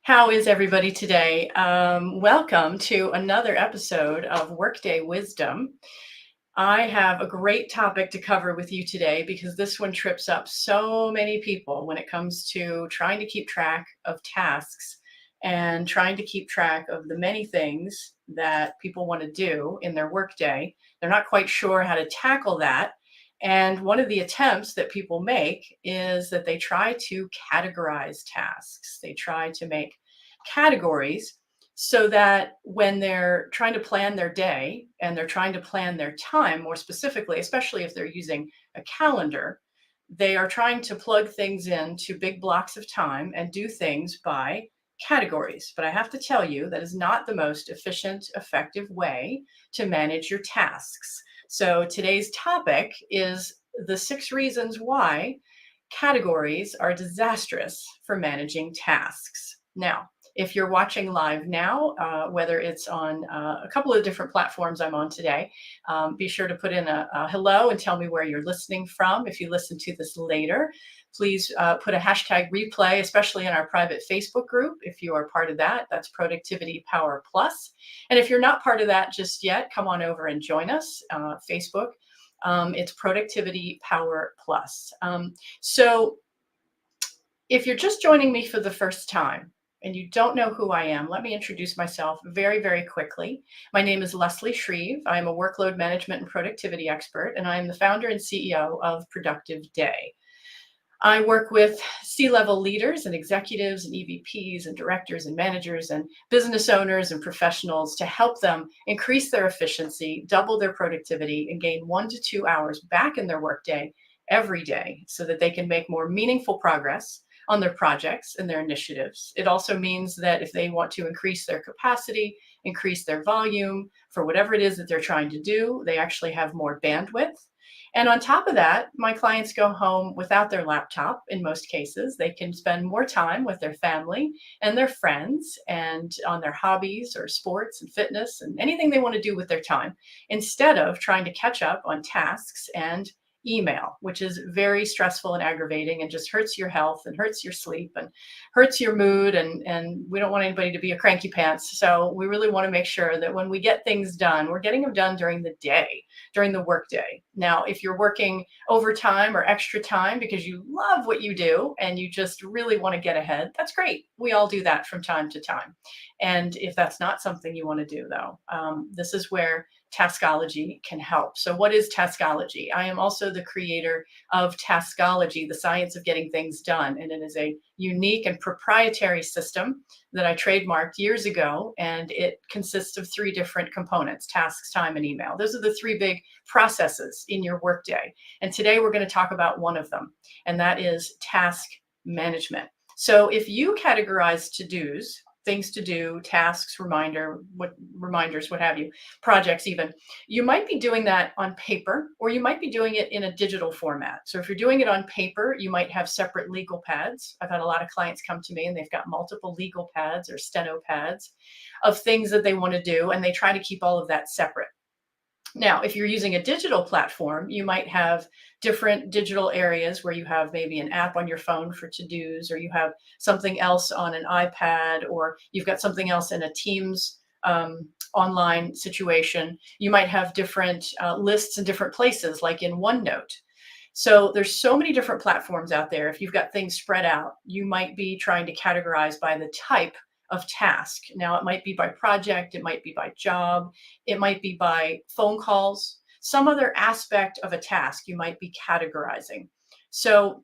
How is everybody today? Welcome to another episode of Workday Wisdom. I have a great topic to cover with you today because this one trips up so many people when it comes to trying to keep track of tasks and trying to keep track of the many things that people want to do in their workday. They're not quite sure how to tackle that. And one of the attempts that people make is that they try to categorize tasks. They try to make categories so that when they're trying to plan their day and they're trying to plan their time more specifically, especially if they're using a calendar, they are trying to plug things into big blocks of time and do things by categories. But I have to tell you, that is not the most efficient, effective way to manage your tasks. So today's topic is the 6 reasons why categories are disastrous for managing tasks. Now, if you're watching live now, whether it's on a couple of different platforms I'm on today, be sure to put in a hello and tell me where you're listening from. If you listen to this later, please put a hashtag replay, especially in our private Facebook group. If you are part of that, that's Productivity Power Plus. And if you're not part of that just yet, come on over and join us, Facebook. It's Productivity Power Plus. So if you're just joining me for the first time and you don't know who I am, let me introduce myself very, very quickly. My name is Leslie Shreve. I am a workload management and productivity expert, and I am the founder and CEO of Productive Day. I work with C-level leaders and executives and EVPs and directors and managers and business owners and professionals to help them increase their efficiency, double their productivity, and gain 1 to 2 hours back in their workday every day so that they can make more meaningful progress on their projects and their initiatives. It also means that if they want to increase their capacity, increase their volume for whatever it is that they're trying to do, they actually have more bandwidth. And on top of that, my clients go home without their laptop in most cases. They can spend more time with their family and their friends and on their hobbies or sports and fitness and anything they want to do with their time instead of trying to catch up on tasks and email, which is very stressful and aggravating and just hurts your health and hurts your sleep and hurts your mood. And we don't want anybody to be a cranky pants. So we really want to make sure that when we get things done, we're getting them done during the day, during the workday. Now, if you're working overtime or extra time because you love what you do and you just really want to get ahead, that's great. We all do that from time to time. And if that's not something you want to do, though, this is where Taskology can help. So what is Taskology? I am also the creator of Taskology, the science of getting things done. And it is a unique and proprietary system that I trademarked years ago. And it consists of 3 different components: tasks, time, and email. Those are the 3 big processes in your workday. And today we're going to talk about one of them, and that is task management. So if you categorize to-dos, things to do, tasks, reminders, what have you, projects even, you might be doing that on paper, or you might be doing it in a digital format. So if you're doing it on paper, you might have separate legal pads. I've had a lot of clients come to me and they've got multiple legal pads or steno pads of things that they want to do, and they try to keep all of that separate. Now, if you're using a digital platform, you might have different digital areas where you have maybe an app on your phone for to-dos, or you have something else on an iPad, or you've got something else in a Teams online situation. You might have different lists in different places, like in OneNote. So there's so many different platforms out there. If you've got things spread out, you might be trying to categorize by the type of task. Now, it might be by project, it might be by job, it might be by phone calls, some other aspect of a task you might be categorizing. So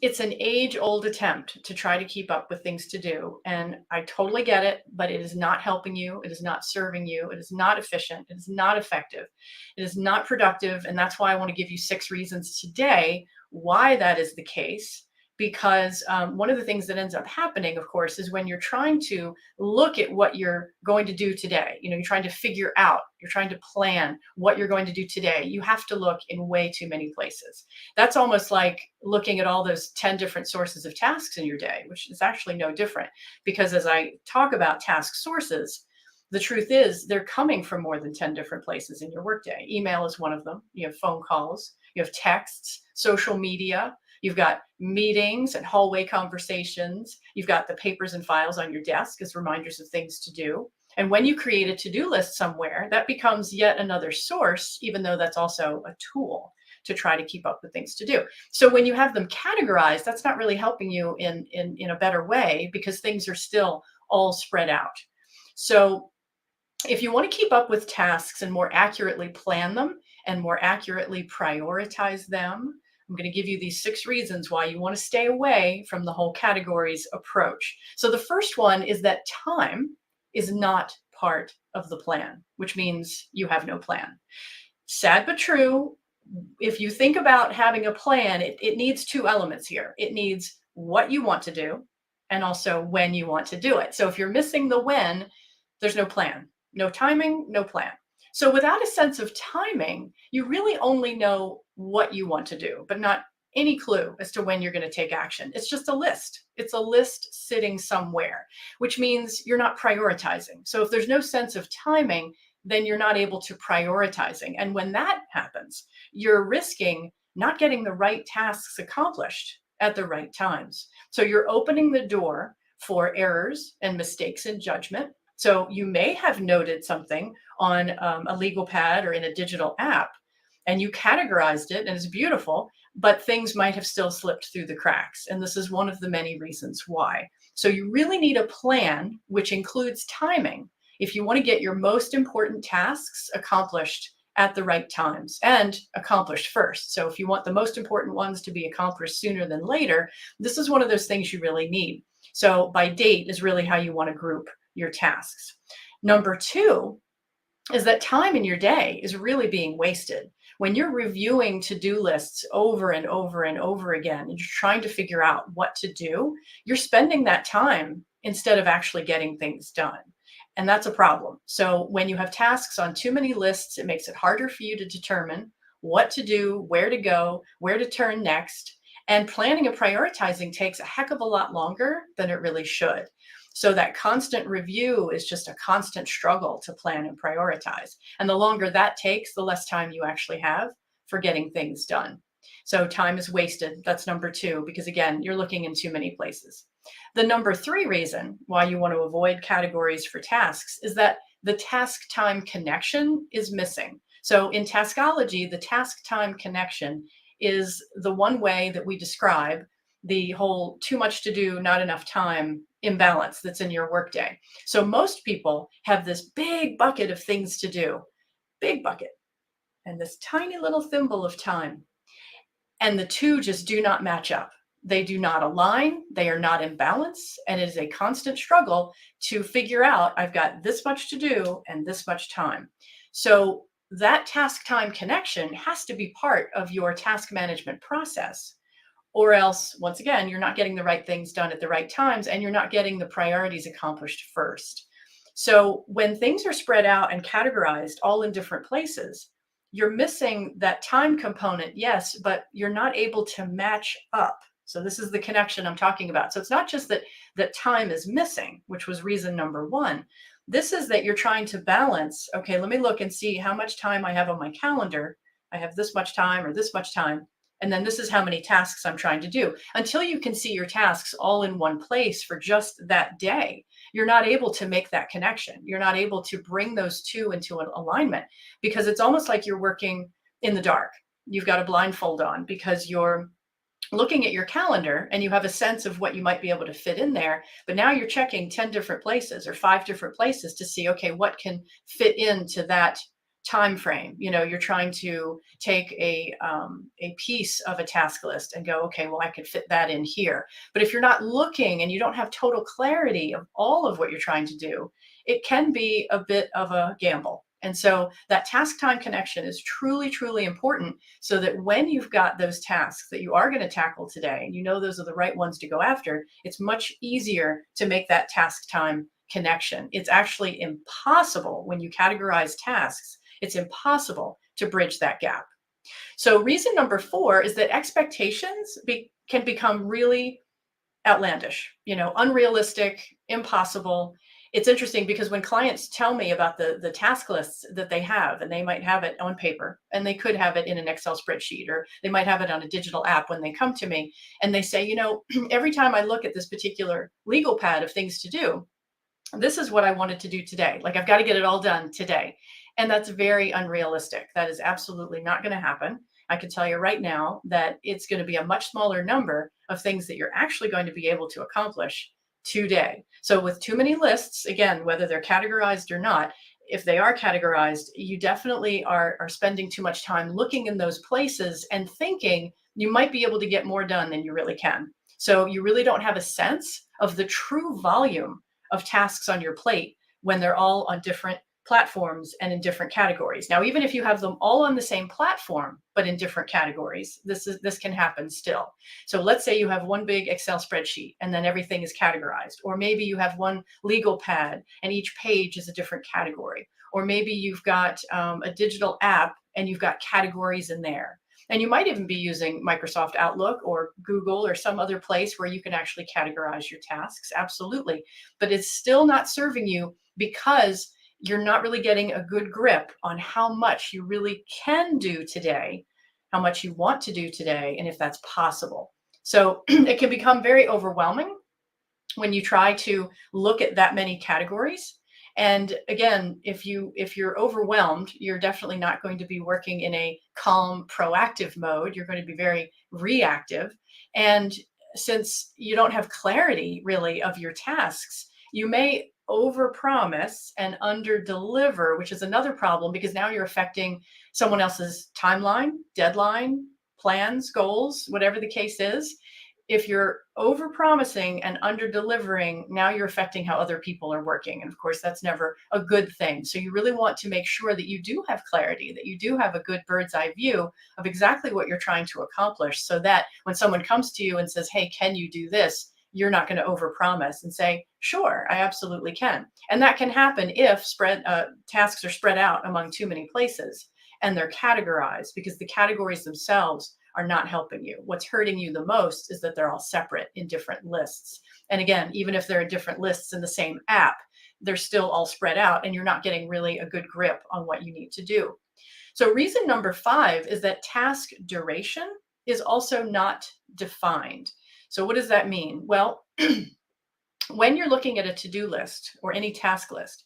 it's an age-old attempt to try to keep up with things to do. And I totally get it, but it is not helping you. It is not serving you. It is not efficient. It is not effective. It is not productive. And that's why I want to give you 6 reasons today why that is the case. Because one of the things that ends up happening, of course, is when you're trying to look at what you're going to do today, you're trying to figure out, you're trying to plan what you're going to do today, you have to look in way too many places. That's almost like looking at all those 10 different sources of tasks in your day, which is actually no different. Because as I talk about task sources, the truth is they're coming from more than 10 different places in your workday. Email is one of them. You have phone calls, you have texts, social media, You've got meetings and hallway conversations. You've got the papers and files on your desk as reminders of things to do. And when you create a to-do list somewhere, that becomes yet another source, even though that's also a tool to try to keep up with things to do. So when you have them categorized, that's not really helping you in a better way because things are still all spread out. So if you want to keep up with tasks and more accurately plan them and more accurately prioritize them, I'm going to give you these 6 reasons why you want to stay away from the whole categories approach. So the first one is that time is not part of the plan, which means you have no plan. Sad but true. If you think about having a plan, it needs 2 elements here. It needs what you want to do and also when you want to do it. So if you're missing the when, there's no plan, no timing, no plan. So without a sense of timing, you really only know what you want to do, but not any clue as to when you're going to take action. It's just a list. It's a list sitting somewhere, which means you're not prioritizing. So if there's no sense of timing, then you're not able to prioritizing. And when that happens, you're risking not getting the right tasks accomplished at the right times. So you're opening the door for errors and mistakes in judgment. So you may have noted something on a legal pad or in a digital app, and you categorized it, and it's beautiful, but things might have still slipped through the cracks. And this is one of the many reasons why. So you really need a plan, which includes timing, if you want to get your most important tasks accomplished at the right times and accomplished first. So if you want the most important ones to be accomplished sooner than later, this is one of those things you really need. So by date is really how you want to group your tasks. Number 2 is that time in your day is really being wasted. When you're reviewing to-do lists over and over and over again, and you're trying to figure out what to do, you're spending that time instead of actually getting things done. And that's a problem. So when you have tasks on too many lists, it makes it harder for you to determine what to do, where to go, where to turn next. And planning and prioritizing takes a heck of a lot longer than it really should. So that constant review is just a constant struggle to plan and prioritize. And the longer that takes, the less time you actually have for getting things done. So time is wasted. That's number 2, because again, you're looking in too many places. The number 3 reason why you want to avoid categories for tasks is that the task time connection is missing. So in taskology, the task time connection is the one way that we describe the whole too much to do, not enough time imbalance that's in your workday. So most people have this big bucket of things to do, big bucket, and this tiny little thimble of time. And the two just do not match up. They do not align. They are not in balance. And it is a constant struggle to figure out, I've got this much to do and this much time. So that task time connection has to be part of your task management process. Or else, once again, you're not getting the right things done at the right times and you're not getting the priorities accomplished first. So when things are spread out and categorized all in different places, you're missing that time component, yes, but you're not able to match up. So this is the connection I'm talking about. So it's not just that time is missing, which was reason number 1. This is that you're trying to balance, okay, let me look and see how much time I have on my calendar. I have this much time or this much time. And then this is how many tasks I'm trying to do. Until you can see your tasks all in one place for just that day, you're not able to make that connection. You're not able to bring those two into an alignment because it's almost like you're working in the dark. You've got a blindfold on because you're looking at your calendar and you have a sense of what you might be able to fit in there. But now you're checking 10 different places or 5 different places to see, okay, what can fit into that time frame. You're trying to take a piece of a task list and go, okay, well, I could fit that in here. But if you're not looking and you don't have total clarity of all of what you're trying to do, it can be a bit of a gamble. And so that task time connection is truly, truly important so that when you've got those tasks that you are going to tackle today, and you know those are the right ones to go after, it's much easier to make that task time connection. It's actually impossible when you categorize tasks. It's impossible to bridge that gap. So reason number 4 is that expectations can become really outlandish, unrealistic, impossible. It's interesting because when clients tell me about the task lists that they have, and they might have it on paper, and they could have it in an Excel spreadsheet, or they might have it on a digital app when they come to me, and they say, every time I look at this particular legal pad of things to do, this is what I wanted to do today. Like, I've got to get it all done today. And that's very unrealistic. That is absolutely not going to happen. I can tell you right now that it's going to be a much smaller number of things that you're actually going to be able to accomplish today. So, with too many lists, again, whether they're categorized or not, if they are categorized, you definitely are spending too much time looking in those places and thinking you might be able to get more done than you really can. So, you really don't have a sense of the true volume of tasks on your plate when they're all on different platforms and in different categories. Now, even if you have them all on the same platform but in different categories, this can happen still. So let's say you have one big Excel spreadsheet and then everything is categorized, or maybe you have one legal pad and each page is a different category, or maybe you've got a digital app and you've got categories in there. And you might even be using Microsoft Outlook or Google or some other place where you can actually categorize your tasks. Absolutely. But it's still not serving you because you're not really getting a good grip on how much you really can do today, how much you want to do today, and if that's possible. So it can become very overwhelming when you try to look at that many categories. And again, if you're overwhelmed, you're definitely not going to be working in a calm, proactive mode. You're going to be very reactive. And since you don't have clarity really of your tasks, you may overpromise and underdeliver, which is another problem because now you're affecting someone else's timeline, deadline, plans, goals, whatever the case is. If you're overpromising and under-delivering, now you're affecting how other people are working. And of course, that's never a good thing. So you really want to make sure that you do have clarity, that you do have a good bird's eye view of exactly what you're trying to accomplish, so that when someone comes to you and says, hey, can you do this? You're not going to overpromise and say, sure, I absolutely can. And that can happen if tasks are spread out among too many places and they're categorized, because the categories themselves are not helping you. What's hurting you the most is that they're all separate in different lists. And again, even if they're in different lists in the same app, they're still all spread out and you're not getting really a good grip on what you need to do. So reason number 5 is that task duration is also not defined. So what does that mean? Well, when you're looking at a to-do list or any task list,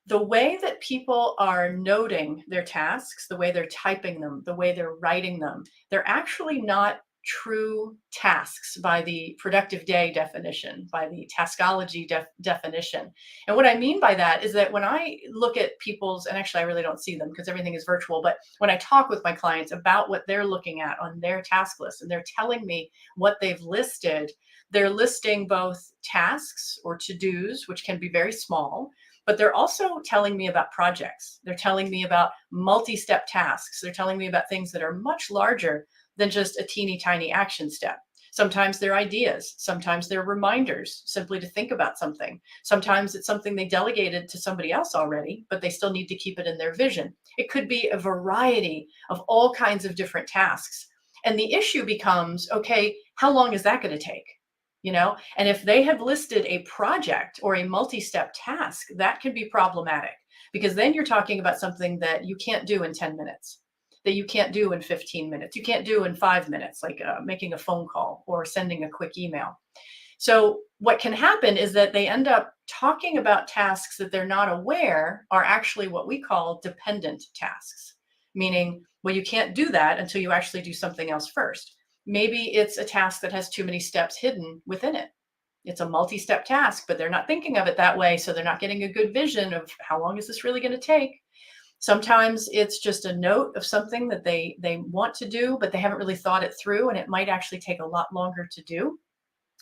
the way that people are noting their tasks, the way they're typing them, the way they're writing them, they're actually not true tasks by the productive day definition, by the taskology definition. And what I mean by that is that when I look at people's, and actually I really don't see them because everything is virtual, but when I talk with my clients about what they're looking at on their task list and they're telling me what they've listed, they're listing both tasks or to-dos, which can be very small, but they're also telling me about projects. They're telling me about multi-step tasks. They're telling me about things that are much larger than just a teeny tiny action step. Sometimes they're ideas. Sometimes they're reminders simply to think about something. Sometimes it's something they delegated to somebody else already, but they still need to keep it in their vision. It could be a variety of all kinds of different tasks. And the issue becomes, okay, how long is that going to take? And if they have listed a project or a multi-step task, that can be problematic, because then you're talking about something that you can't do in 10 minutes, that you can't do in 15 minutes, you can't do in 5 minutes, like making a phone call or sending a quick email. So what can happen is that they end up talking about tasks that they're not aware are actually what we call dependent tasks, meaning, well, you can't do that until you actually do something else first. Maybe it's a task that has too many steps hidden within it. It's a multi-step task, but they're not thinking of it that way. So they're not getting a good vision of how long is this really going to take. Sometimes it's just a note of something that they want to do, but they haven't really thought it through, and it might actually take a lot longer to do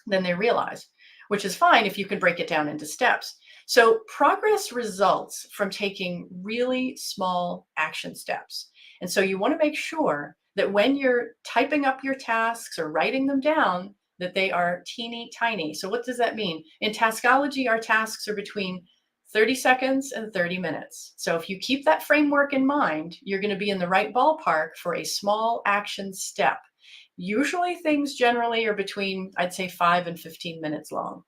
than they realize, which is fine if you can break it down into steps. So progress results from taking really small action steps. And so you want to make sure that when you're typing up your tasks or writing them down, that they are teeny tiny. So what does that mean? In taskology, our tasks are between 30 seconds and 30 minutes. So if you keep that framework in mind, you're going to be in the right ballpark for a small action step. Usually things generally are between, I'd say, 5 and 15 minutes long.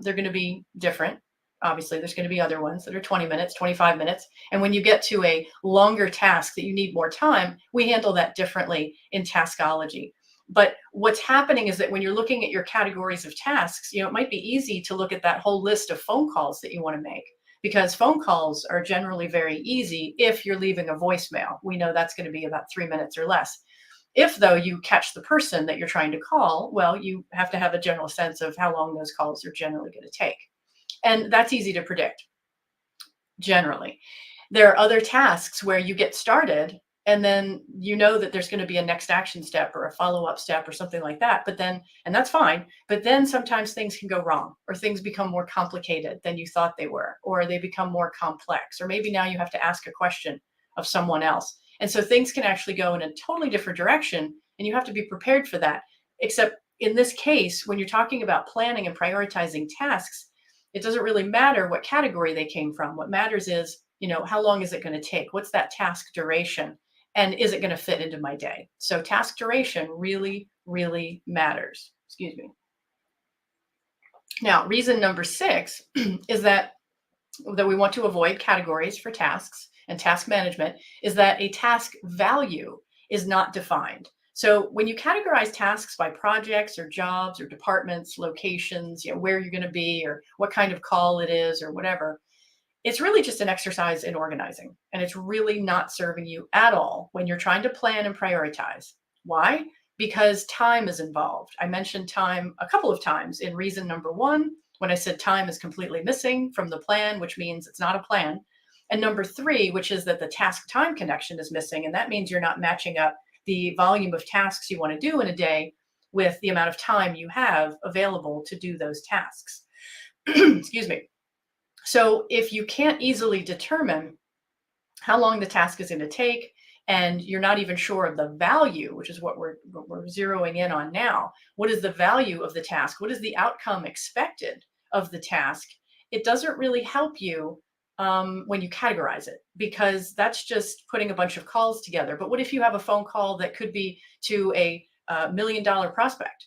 They're going to be different Obviously, there's going to be other ones that are 20 minutes, 25 minutes. And when you get to a longer task that you need more time, we handle that differently in taskology. But what's happening is that when you're looking at your categories of tasks, it might be easy to look at that whole list of phone calls that you want to make, because phone calls are generally very easy if you're leaving a voicemail. We know that's going to be about 3 minutes or less. If, though, you catch the person that you're trying to call, well, you have to have a general sense of how long those calls are generally going to take. And that's easy to predict, generally. There are other tasks where you get started and then you know that there's going to be a next action step or a follow-up step or something like that. But then, and that's fine, but then sometimes things can go wrong, or things become more complicated than you thought they were, or they become more complex, or maybe now you have to ask a question of someone else. And so things can actually go in a totally different direction, and you have to be prepared for that. Except in this case, when you're talking about planning and prioritizing tasks, it doesn't really matter what category they came from. What matters is, how long is it going to take? What's that task duration? And is it going to fit into my day? So task duration really, really matters. Excuse me. Now, reason number 6 is that we want to avoid categories for tasks and task management is that a task value is not defined. So when you categorize tasks by projects or jobs or departments, locations, where you're going to be or what kind of call it is or whatever, it's really just an exercise in organizing. And it's really not serving you at all when you're trying to plan and prioritize. Why? Because time is involved. I mentioned time a couple of times in reason number 1, when I said time is completely missing from the plan, which means it's not a plan. And number 3, which is that the task time connection is missing. And that means you're not matching up the volume of tasks you want to do in a day with the amount of time you have available to do those tasks. Excuse me. So if you can't easily determine how long the task is going to take, and you're not even sure of the value, which is what we're zeroing in on now, what is the value of the task? What is the outcome expected of the task? It doesn't really help you when you categorize it, because that's just putting a bunch of calls together. But what if you have a phone call that could be to a $1 million prospect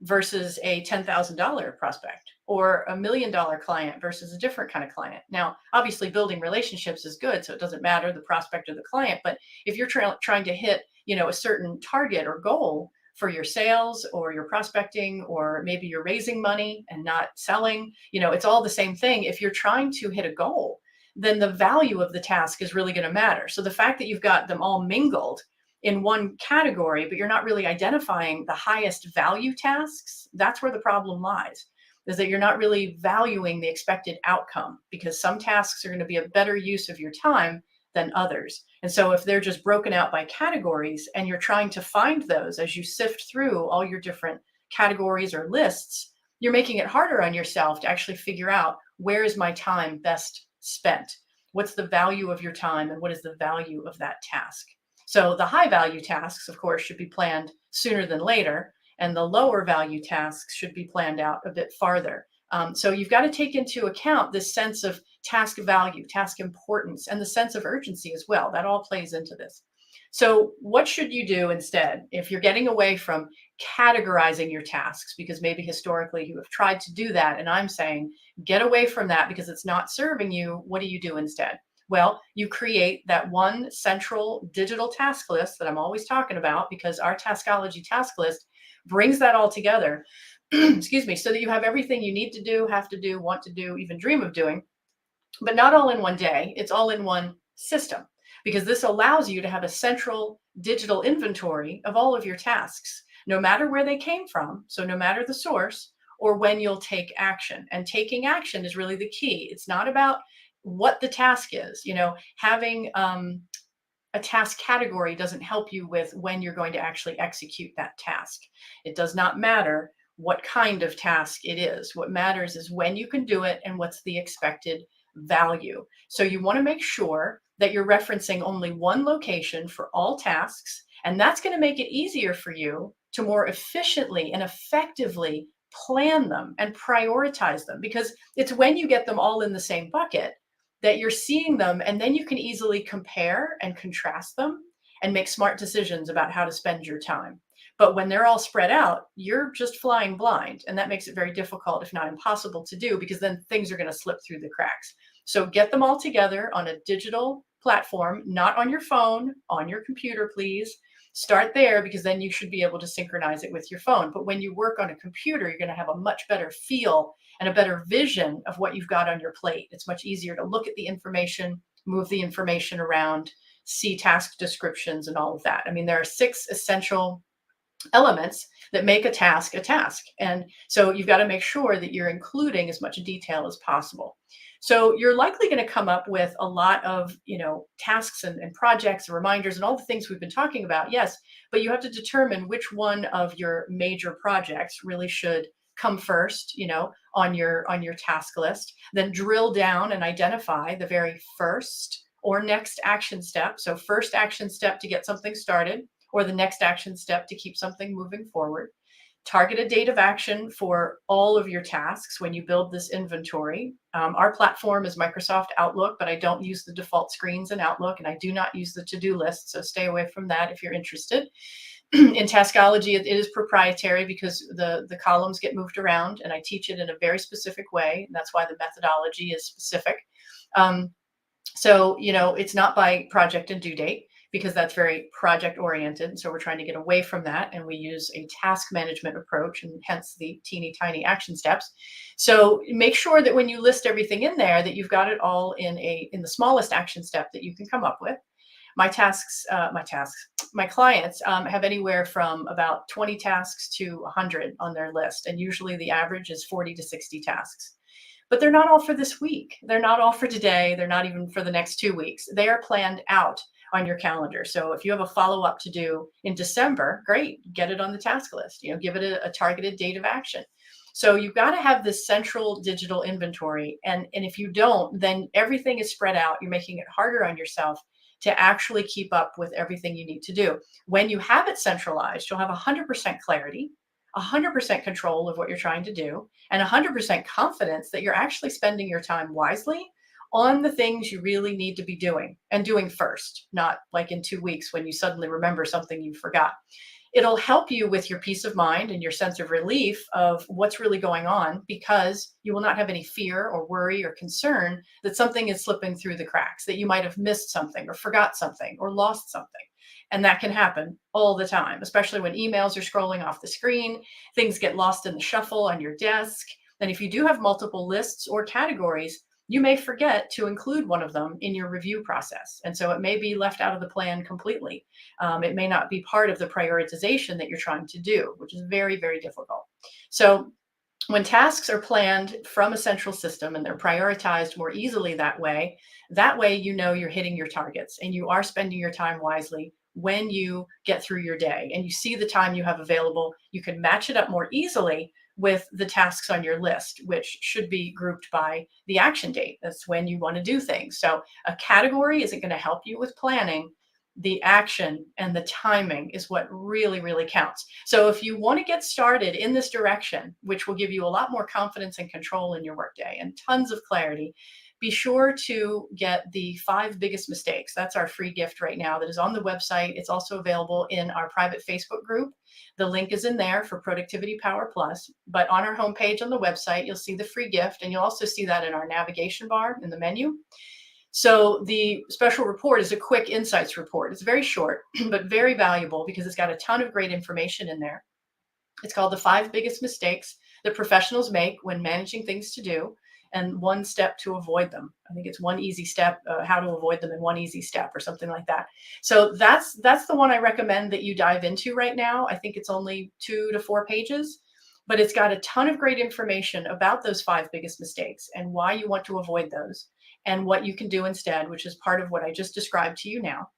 versus a $10,000 prospect, or a $1 million client versus a different kind of client? Now, obviously, building relationships is good, so it doesn't matter the prospect or the client. But if you're trying to hit, a certain target or goal for your sales or your prospecting, or maybe you're raising money and not selling, it's all the same thing. If you're trying to hit a goal, then the value of the task is really going to matter. So the fact that you've got them all mingled in one category, but you're not really identifying the highest value tasks, that's where the problem lies, is that you're not really valuing the expected outcome, because some tasks are going to be a better use of your time than others. And so if they're just broken out by categories and you're trying to find those as you sift through all your different categories or lists, you're making it harder on yourself to actually figure out, where is my time best spent? What's the value of your time, and what is the value of that task? So the high value tasks, of course, should be planned sooner than later, and the lower value tasks should be planned out a bit farther. So you've got to take into account this sense of task value, task importance, and the sense of urgency as well. That all plays into this. So what should you do instead if you're getting away from categorizing your tasks? Because maybe historically you have tried to do that, and I'm saying get away from that because it's not serving you. What do you do instead? Well, you create that one central digital task list that I'm always talking about, because our Taskology task list brings that all together, excuse me, so that you have everything you need to do, have to do, want to do, even dream of doing, but not all in one day. It's all in one system, because this allows you to have a central digital inventory of all of your tasks, no matter where they came from. So no matter the source, or when you'll take action. And taking action is really the key. It's not about what the task is. Having a task category doesn't help you with when you're going to actually execute that task. It does not matter what kind of task it is. What matters is when you can do it and what's the expected value. So you want to make sure that you're referencing only one location for all tasks, and that's going to make it easier for you to more efficiently and effectively plan them and prioritize them, because it's when you get them all in the same bucket that you're seeing them, and then you can easily compare and contrast them and make smart decisions about how to spend your time. But when they're all spread out, you're just flying blind. And that makes it very difficult, if not impossible, to do, because then things are going to slip through the cracks. So get them all together on a digital platform, not on your phone, on your computer, please. Start there, because then you should be able to synchronize it with your phone. But when you work on a computer, you're going to have a much better feel and a better vision of what you've got on your plate. It's much easier to look at the information, move the information around, see task descriptions, and all of that. I mean, there are 6 essential elements that make a task a task. And so you've got to make sure that you're including as much detail as possible. So you're likely going to come up with a lot of, tasks and projects and reminders and all the things we've been talking about. Yes, but you have to determine which one of your major projects really should come first, on your task list. Then drill down and identify the very first or next action step. So first action step to get something started, or the next action step to keep something moving forward. Target a date of action for all of your tasks when you build this inventory. Our platform is Microsoft Outlook, but I don't use the default screens in Outlook, and I do not use the to-do list, so stay away from that if you're interested. In Taskology, it is proprietary because the columns get moved around, and I teach it in a very specific way. And that's why the methodology is specific. So, it's not by project and due date, because that's very project oriented. So we're trying to get away from that. And we use a task management approach, and hence the teeny tiny action steps. So make sure that when you list everything in there, that you've got it all in the smallest action step that you can come up with. My clients have anywhere from about 20 tasks to 100 on their list. And usually the average is 40 to 60 tasks. But they're not all for this week. They're not all for today. They're not even for the next 2 weeks. They are planned out on your calendar. So if you have a follow-up to do in December, great, get it on the task list, give it a targeted date of action. So you've got to have this central digital inventory. And if you don't, then everything is spread out. You're making it harder on yourself to actually keep up with everything you need to do. When you have it centralized, you'll have 100% clarity, 100% control of what you're trying to do, and 100% confidence that you're actually spending your time wisely on the things you really need to be doing, and doing first, not like in 2 weeks when you suddenly remember something you forgot. It'll help you with your peace of mind and your sense of relief of what's really going on, because you will not have any fear or worry or concern that something is slipping through the cracks, that you might have missed something or forgot something or lost something. And that can happen all the time, especially when emails are scrolling off the screen, things get lost in the shuffle on your desk. And if you do have multiple lists or categories, you may forget to include one of them in your review process. And so it may be left out of the plan completely. It may not be part of the prioritization that you're trying to do, which is very, very difficult. So when tasks are planned from a central system and they're prioritized more easily that way you're hitting your targets and you are spending your time wisely. When you get through your day and you see the time you have available, you can match it up more easily with the tasks on your list, which should be grouped by the action date. That's when you want to do things. So a category isn't going to help you with planning. The action and the timing is what really, really counts. So if you want to get started in this direction, which will give you a lot more confidence and control in your workday and tons of clarity, be sure to get the 5 biggest mistakes. That's our free gift right now that is on the website. It's also available in our private Facebook group. The link is in there for Productivity Power Plus, but on our homepage on the website, you'll see the free gift, and you'll also see that in our navigation bar in the menu. So the special report is a quick insights report. It's very short, but very valuable because it's got a ton of great information in there. It's called the 5 biggest mistakes that professionals make when managing things to do, and 1 step to avoid them. I think it's 1 easy step, how to avoid them in 1 easy step or something like that. So that's the one I recommend that you dive into right now. I think it's only 2 to 4 pages, but it's got a ton of great information about those 5 biggest mistakes and why you want to avoid those and what you can do instead, which is part of what I just described to you now.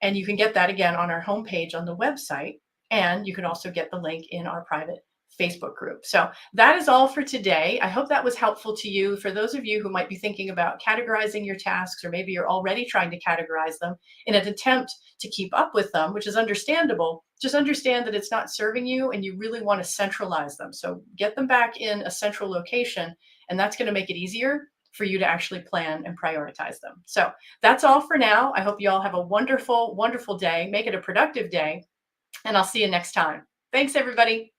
And you can get that again on our homepage on the website. And you can also get the link in our private Facebook group. So that is all for today. I hope that was helpful to you. For those of you who might be thinking about categorizing your tasks, or maybe you're already trying to categorize them in an attempt to keep up with them, which is understandable, just understand that it's not serving you and you really want to centralize them. So get them back in a central location, and that's going to make it easier for you to actually plan and prioritize them. So that's all for now. I hope you all have a wonderful, wonderful day. Make it a productive day, and I'll see you next time. Thanks, everybody.